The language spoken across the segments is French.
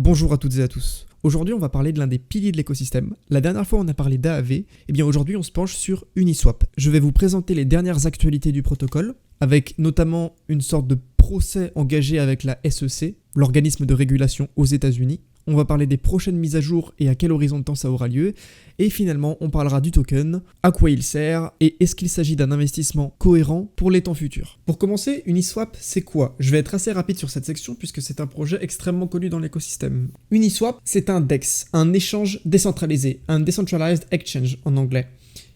Bonjour à toutes et à tous. Aujourd'hui, on va parler de l'un des piliers de l'écosystème. La dernière fois, on a parlé d'AAV. Et bien aujourd'hui, on se penche sur Uniswap. Je vais vous présenter les dernières actualités du protocole, avec notamment une sorte de procès engagé avec la SEC, l'organisme de régulation aux États-Unis. On va parler des prochaines mises à jour et à quel horizon de temps ça aura lieu. Et finalement, on parlera du token, à quoi il sert et est-ce qu'il s'agit d'un investissement cohérent pour les temps futurs. Pour commencer, Uniswap, c'est quoi? Je vais être assez rapide sur cette section puisque c'est un projet extrêmement connu dans l'écosystème. Uniswap, c'est un DEX, un échange décentralisé, un Decentralized Exchange en anglais.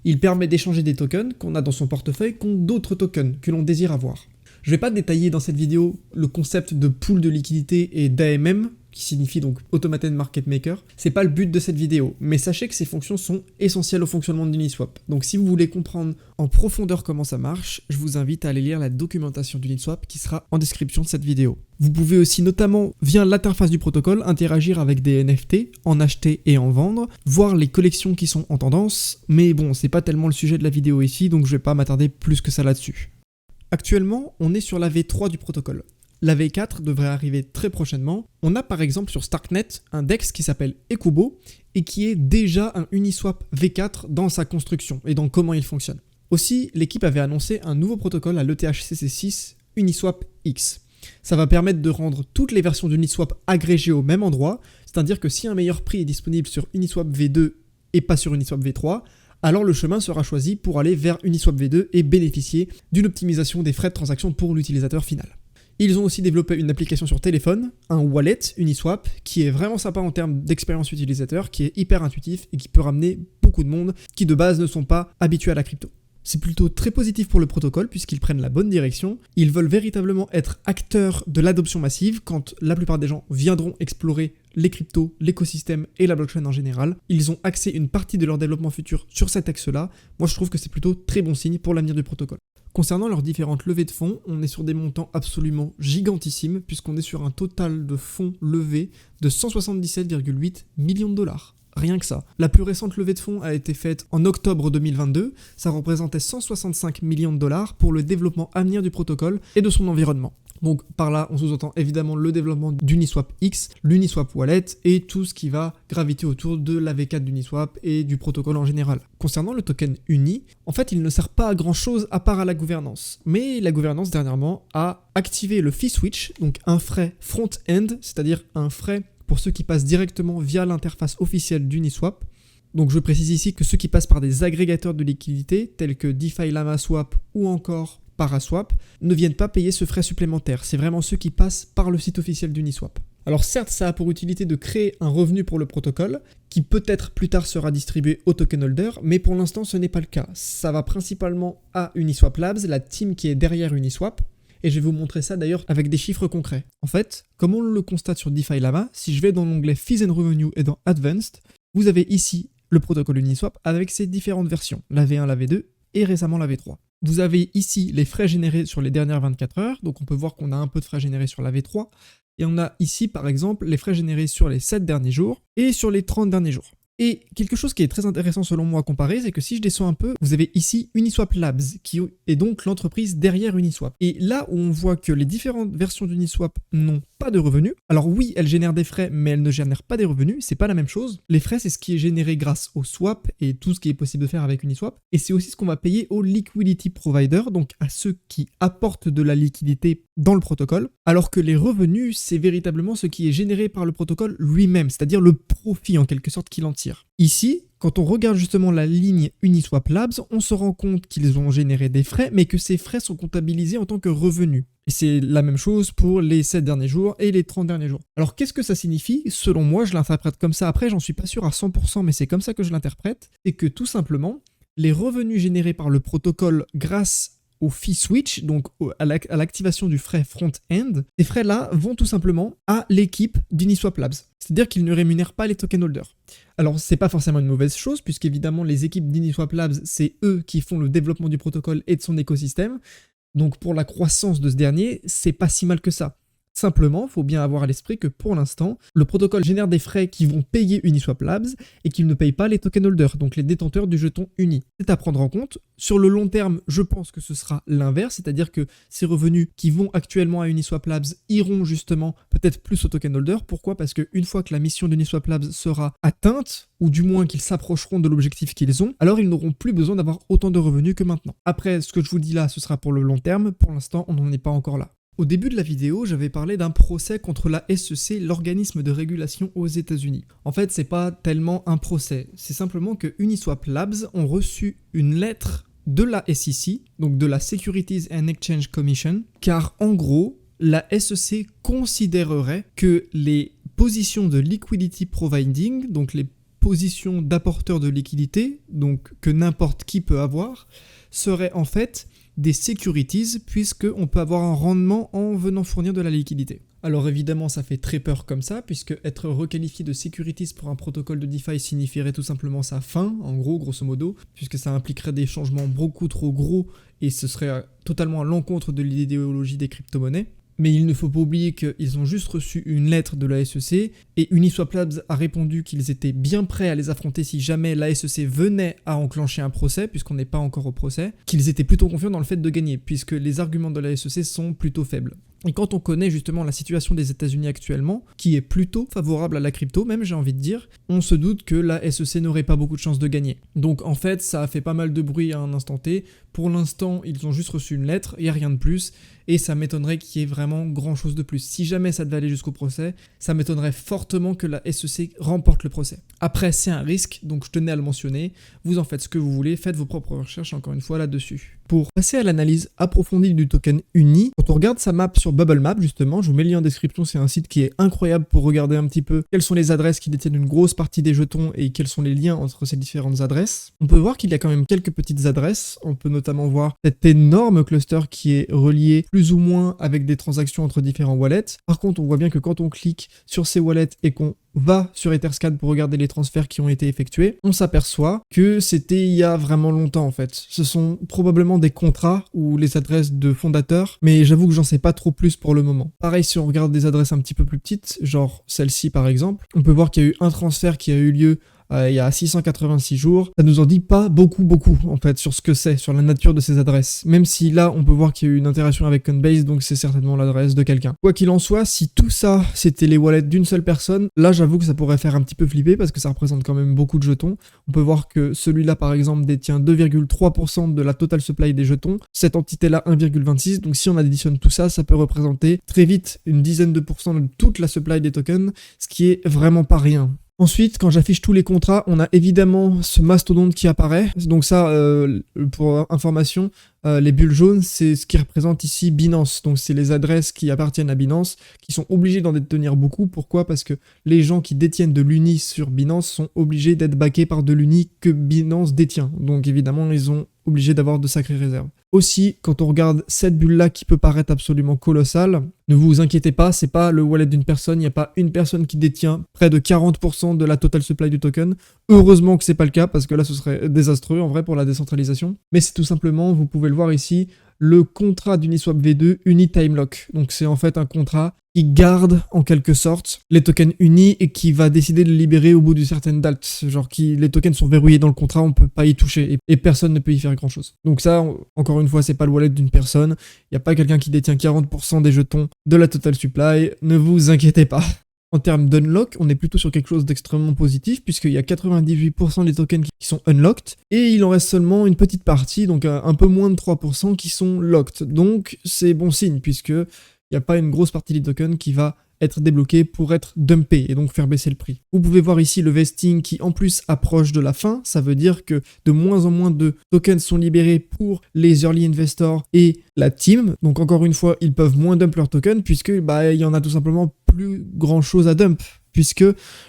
Il permet d'échanger des tokens qu'on a dans son portefeuille contre d'autres tokens que l'on désire avoir. Je ne vais pas détailler dans cette vidéo le concept de pool de liquidité et d'AMM, qui signifie donc Automated Market Maker. C'est pas le but de cette vidéo, mais sachez que ces fonctions sont essentielles au fonctionnement d'Uniswap. Donc si vous voulez comprendre en profondeur comment ça marche, je vous invite à aller lire la documentation d'Uniswap qui sera en description de cette vidéo. Vous pouvez aussi notamment, via l'interface du protocole, interagir avec des NFT, en acheter et en vendre, voir les collections qui sont en tendance, mais bon, c'est pas tellement le sujet de la vidéo ici, donc je vais pas m'attarder plus que ça là-dessus. Actuellement, on est sur la V3 du protocole. La V4 devrait arriver très prochainement. On a par exemple sur Starknet un DEX qui s'appelle Ekubo et qui est déjà un Uniswap V4 dans sa construction et dans comment il fonctionne. Aussi, l'équipe avait annoncé un nouveau protocole à l'ETHCC6, Uniswap X. Ça va permettre de rendre toutes les versions d'Uniswap agrégées au même endroit, c'est-à-dire que si un meilleur prix est disponible sur Uniswap V2 et pas sur Uniswap V3, alors le chemin sera choisi pour aller vers Uniswap V2 et bénéficier d'une optimisation des frais de transaction pour l'utilisateur final. Ils ont aussi développé une application sur téléphone, un wallet Uniswap, qui est vraiment sympa en termes d'expérience utilisateur, qui est hyper intuitif et qui peut ramener beaucoup de monde qui de base ne sont pas habitués à la crypto. C'est plutôt très positif pour le protocole puisqu'ils prennent la bonne direction. Ils veulent véritablement être acteurs de l'adoption massive quand la plupart des gens viendront explorer les cryptos, l'écosystème et la blockchain en général. Ils ont axé une partie de leur développement futur sur cet axe-là. Moi, je trouve que c'est plutôt très bon signe pour l'avenir du protocole. Concernant leurs différentes levées de fonds, on est sur des montants absolument gigantissimes puisqu'on est sur un total de fonds levés de 177,8 millions de dollars. Rien que ça. La plus récente levée de fonds a été faite en octobre 2022. Ça représentait 165 millions de dollars pour le développement à venir du protocole et de son environnement. Donc par là, on sous-entend évidemment le développement d'Uniswap X, l'Uniswap Wallet et tout ce qui va graviter autour de la V4 d'Uniswap et du protocole en général. Concernant le token Uni, en fait, il ne sert pas à grand chose à part à la gouvernance. Mais la gouvernance dernièrement a activé le fee switch, donc un frais front-end, c'est-à-dire un frais pour ceux qui passent directement via l'interface officielle d'Uniswap. Donc je précise ici que ceux qui passent par des agrégateurs de liquidités tels que DeFi Lama Swap ou encore Paraswap ne viennent pas payer ce frais supplémentaire. C'est vraiment ceux qui passent par le site officiel d'Uniswap. Alors certes, ça a pour utilité de créer un revenu pour le protocole qui peut-être plus tard sera distribué aux token holders, mais pour l'instant ce n'est pas le cas. Ça va principalement à Uniswap Labs, la team qui est derrière Uniswap. Et je vais vous montrer ça d'ailleurs avec des chiffres concrets. En fait, comme on le constate sur DeFi Lama, si je vais dans l'onglet Fees and Revenue et dans Advanced, vous avez ici le protocole Uniswap avec ses différentes versions, la V1, la V2 et récemment la V3. Vous avez ici les frais générés sur les dernières 24 heures, donc on peut voir qu'on a un peu de frais générés sur la V3, et on a ici par exemple les frais générés sur les 7 derniers jours et sur les 30 derniers jours. Et quelque chose qui est très intéressant selon moi à comparer, c'est que si je descends un peu, vous avez ici Uniswap Labs, qui est donc l'entreprise derrière Uniswap. Et là où on voit que les différentes versions d'Uniswap n'ont pas de revenus, alors oui, elles génèrent des frais, mais elles ne génèrent pas des revenus, c'est pas la même chose. Les frais, c'est ce qui est généré grâce au swap et tout ce qui est possible de faire avec Uniswap. Et c'est aussi ce qu'on va payer aux liquidity providers, donc à ceux qui apportent de la liquidité dans le protocole, alors que les revenus, c'est véritablement ce qui est généré par le protocole lui-même, c'est-à-dire le profit en quelque sorte qu'il en tire. Ici, quand on regarde justement la ligne Uniswap Labs, on se rend compte qu'ils ont généré des frais, mais que ces frais sont comptabilisés en tant que revenus. Et c'est la même chose pour les 7 derniers jours et les 30 derniers jours. Alors qu'est-ce que ça signifie? Selon moi, je l'interprète comme ça. Après, j'en suis pas sûr à 100%, mais c'est comme ça que je l'interprète. C'est que tout simplement, les revenus générés par le protocole grâce au fee switch, donc à l'activation du frais front-end, ces frais-là vont tout simplement à l'équipe d'Uniswap Labs. C'est-à-dire qu'ils ne rémunèrent pas les token holders. Alors, c'est pas forcément une mauvaise chose, puisqu'évidemment, les équipes d'Uniswap Labs, c'est eux qui font le développement du protocole et de son écosystème. Donc, pour la croissance de ce dernier, c'est pas si mal que ça. Simplement, il faut bien avoir à l'esprit que pour l'instant, le protocole génère des frais qui vont payer Uniswap Labs et qu'il ne paye pas les token holders, donc les détenteurs du jeton Uni. C'est à prendre en compte. Sur le long terme, je pense que ce sera l'inverse, c'est-à-dire que ces revenus qui vont actuellement à Uniswap Labs iront justement peut-être plus aux token holders. Pourquoi? Parce qu'une fois que la mission d'Uniswap Labs sera atteinte, ou du moins qu'ils s'approcheront de l'objectif qu'ils ont, alors ils n'auront plus besoin d'avoir autant de revenus que maintenant. Après, ce que je vous dis là, ce sera pour le long terme. Pour l'instant, on n'en est pas encore là. Au début de la vidéo, j'avais parlé d'un procès contre la SEC, l'organisme de régulation aux États-Unis. En fait, c'est pas tellement un procès, c'est simplement que Uniswap Labs ont reçu une lettre de la SEC, donc de la Securities and Exchange Commission, car en gros, la SEC considérerait que les positions de liquidity providing, donc les positions d'apporteurs de liquidité, donc que n'importe qui peut avoir, seraient en fait des securities, puisqu'on peut avoir un rendement en venant fournir de la liquidité. Alors évidemment, ça fait très peur comme ça, puisque être requalifié de securities pour un protocole de DeFi signifierait tout simplement sa fin, en gros, grosso modo, puisque ça impliquerait des changements beaucoup trop gros, et ce serait totalement à l'encontre de l'idéologie des crypto-monnaies. Mais il ne faut pas oublier qu'ils ont juste reçu une lettre de la SEC et Uniswap Labs a répondu qu'ils étaient bien prêts à les affronter si jamais la SEC venait à enclencher un procès, puisqu'on n'est pas encore au procès, qu'ils étaient plutôt confiants dans le fait de gagner, puisque les arguments de la SEC sont plutôt faibles. Et quand on connaît justement la situation des États-Unis actuellement, qui est plutôt favorable à la crypto, même j'ai envie de dire, on se doute que la SEC n'aurait pas beaucoup de chances de gagner. Donc en fait, ça a fait pas mal de bruit à un instant T. Pour l'instant, ils ont juste reçu une lettre, il n'y a rien de plus, et ça m'étonnerait qu'il y ait vraiment grand chose de plus. Si jamais ça devait aller jusqu'au procès, ça m'étonnerait fortement que la SEC remporte le procès. Après, c'est un risque, donc je tenais à le mentionner. Vous en faites ce que vous voulez, faites vos propres recherches encore une fois là-dessus. Pour passer à l'analyse approfondie du token Uni, quand on regarde sa map sur Bubble Map, justement, je vous mets le lien en description, c'est un site qui est incroyable pour regarder un petit peu quelles sont les adresses qui détiennent une grosse partie des jetons et quels sont les liens entre ces différentes adresses. On peut voir qu'il y a quand même quelques petites adresses, on peut notamment voir cet énorme cluster qui est relié plus ou moins avec des transactions entre différents wallets. Par contre, on voit bien que quand on clique sur ces wallets et qu'on va sur Etherscan pour regarder les transferts qui ont été effectués, on s'aperçoit que c'était il y a vraiment longtemps en fait. Ce sont probablement des contrats ou les adresses de fondateurs, mais j'avoue que j'en sais pas trop plus pour le moment. Pareil, si on regarde des adresses un petit peu plus petites, genre celle-ci par exemple, on peut voir qu'il y a eu un transfert qui a eu lieu il y a 686 jours, ça nous en dit pas beaucoup en fait sur ce que c'est, sur la nature de ces adresses. Même si là on peut voir qu'il y a eu une interaction avec Coinbase, donc c'est certainement l'adresse de quelqu'un. Quoi qu'il en soit, si tout ça c'était les wallets d'une seule personne, là j'avoue que ça pourrait faire un petit peu flipper parce que ça représente quand même beaucoup de jetons. On peut voir que celui-là par exemple détient 2,3% de la total supply des jetons, cette entité-là 1,26%, donc si on additionne tout ça, ça peut représenter très vite une dizaine de pourcents de toute la supply des tokens, ce qui est vraiment pas rien. Ensuite, quand j'affiche tous les contrats, on a évidemment ce mastodonte qui apparaît. Donc ça, pour information, les bulles jaunes, c'est ce qui représente ici Binance. Donc c'est les adresses qui appartiennent à Binance, qui sont obligées d'en détenir beaucoup. Pourquoi? Parce que les gens qui détiennent de l'Uni sur Binance sont obligés d'être backés par de l'Uni que Binance détient. Donc évidemment, ils ont obligé d'avoir de sacrées réserves. Aussi, quand on regarde cette bulle-là qui peut paraître absolument colossale, ne vous inquiétez pas, c'est pas le wallet d'une personne, il n'y a pas une personne qui détient près de 40% de la total supply du token. Heureusement que c'est pas le cas, parce que là ce serait désastreux en vrai pour la décentralisation. Mais c'est tout simplement, vous pouvez le voir ici, le contrat d'Uniswap V2 Uni Time Lock. Donc c'est en fait un contrat qui garde en quelque sorte les tokens Uni et qui va décider de les libérer au bout d'une certaine date. Genre les tokens sont verrouillés dans le contrat, on peut pas y toucher et personne ne peut y faire grand chose. Donc ça, encore une fois, c'est pas le wallet d'une personne. Il n'y a pas quelqu'un qui détient 40% des jetons de la total supply. Ne vous inquiétez pas. En termes d'unlock, on est plutôt sur quelque chose d'extrêmement positif puisqu'il y a 98% des tokens qui sont unlocked et il en reste seulement une petite partie, donc un peu moins de 3% qui sont locked. Donc c'est bon signe puisque il n'y a pas une grosse partie des tokens qui va être débloquée pour être dumpée et donc faire baisser le prix. Vous pouvez voir ici le vesting qui en plus approche de la fin, ça veut dire que de moins en moins de tokens sont libérés pour les early investors et la team, donc encore une fois ils peuvent moins dump leurs tokens puisque il y en a tout simplement plus grand chose à dump puisque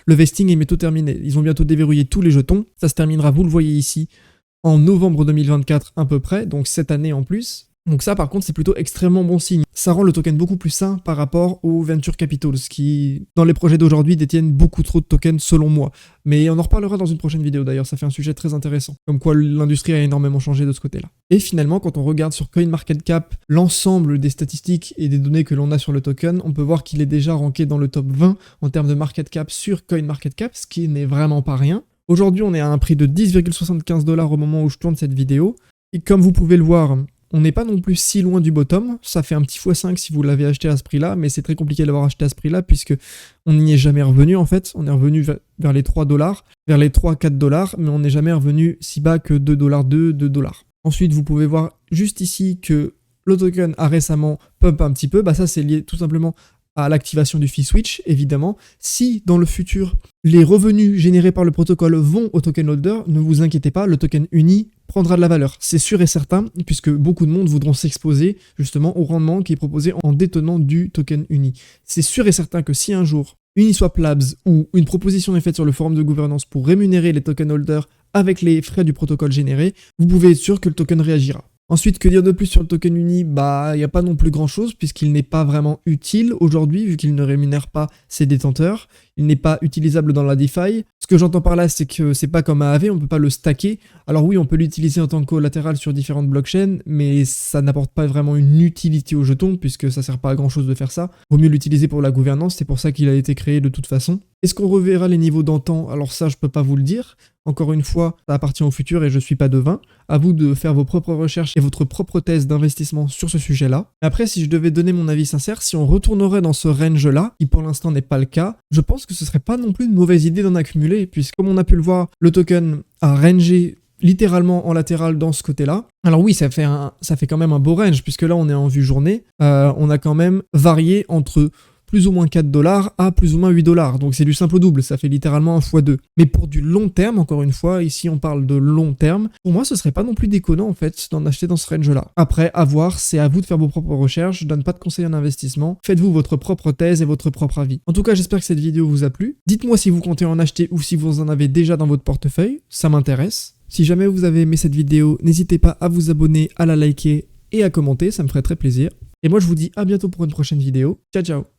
le vesting est bientôt terminé. Ils ont bientôt déverrouillé tous les jetons, ça se terminera, vous le voyez ici, en novembre 2024 à peu près, donc cette année en plus. Donc ça par contre c'est plutôt extrêmement bon signe. Ça rend le token beaucoup plus sain par rapport aux venture capitals qui dans les projets d'aujourd'hui détiennent beaucoup trop de tokens selon moi. Mais on en reparlera dans une prochaine vidéo d'ailleurs, ça fait un sujet très intéressant. Comme quoi l'industrie a énormément changé de ce côté-là. Et finalement quand on regarde sur CoinMarketCap l'ensemble des statistiques et des données que l'on a sur le token, on peut voir qu'il est déjà ranké dans le top 20 en termes de market cap sur CoinMarketCap, ce qui n'est vraiment pas rien. Aujourd'hui on est à un prix de 10,75$ au moment où je tourne cette vidéo. Et comme vous pouvez le voir, on n'est pas non plus si loin du bottom, ça fait un petit x5 si vous l'avez acheté à ce prix-là, mais c'est très compliqué de l'avoir acheté à ce prix-là puisque on n'y est jamais revenu en fait, on est revenu vers les 3$, vers les 3-4$, mais on n'est jamais revenu si bas que 2,2$, 2$. Ensuite, vous pouvez voir juste ici que le token a récemment pump un petit peu, bah ça c'est lié tout simplement à l'activation du fee switch, évidemment. Si dans le futur, les revenus générés par le protocole vont au token holder, ne vous inquiétez pas, le token uni prendra de la valeur. C'est sûr et certain, puisque beaucoup de monde voudront s'exposer justement au rendement qui est proposé en détenant du token uni. C'est sûr et certain que si un jour, Uniswap Labs ou une proposition est faite sur le forum de gouvernance pour rémunérer les token holders avec les frais du protocole généré, vous pouvez être sûr que le token réagira. Ensuite, que dire de plus sur le token uni? Bah, il n'y a pas non plus grand chose puisqu'il n'est pas vraiment utile aujourd'hui vu qu'il ne rémunère pas ses détenteurs. Il n'est pas utilisable dans la DeFi. Ce que j'entends par là, c'est que c'est pas comme Aave, on peut pas le stacker. Alors oui, on peut l'utiliser en tant que collatéral sur différentes blockchains, mais ça n'apporte pas vraiment une utilité au jeton puisque ça sert pas à grand chose de faire ça. Vaut mieux l'utiliser pour la gouvernance, c'est pour ça qu'il a été créé de toute façon. Est-ce qu'on reverra les niveaux d'antan? Alors ça, je peux pas vous le dire. Encore une fois, ça appartient au futur et je suis pas devin. À vous de faire vos propres recherches et votre propre thèse d'investissement sur ce sujet-là. Après, si je devais donner mon avis sincère, si on retournerait dans ce range-là, qui pour l'instant n'est pas le cas, je pense que ce serait pas non plus une mauvaise idée d'en accumuler, puisque comme on a pu le voir, le token a rangé littéralement en latéral dans ce côté-là. Alors oui, ça fait quand même un beau range, puisque là on est en vue journée. On a quand même varié entre plus ou moins 4$ à plus ou moins 8$. Donc c'est du simple au double, ça fait littéralement un x2. Mais pour du long terme, encore une fois, ici on parle de long terme, pour moi ce serait pas non plus déconnant en fait d'en acheter dans ce range-là. Après, à voir, c'est à vous de faire vos propres recherches, je donne pas de conseils en investissement, faites-vous votre propre thèse et votre propre avis. En tout cas, j'espère que cette vidéo vous a plu. Dites-moi si vous comptez en acheter ou si vous en avez déjà dans votre portefeuille, ça m'intéresse. Si jamais vous avez aimé cette vidéo, n'hésitez pas à vous abonner, à la liker et à commenter, ça me ferait très plaisir. Et moi je vous dis à bientôt pour une prochaine vidéo. Ciao ciao.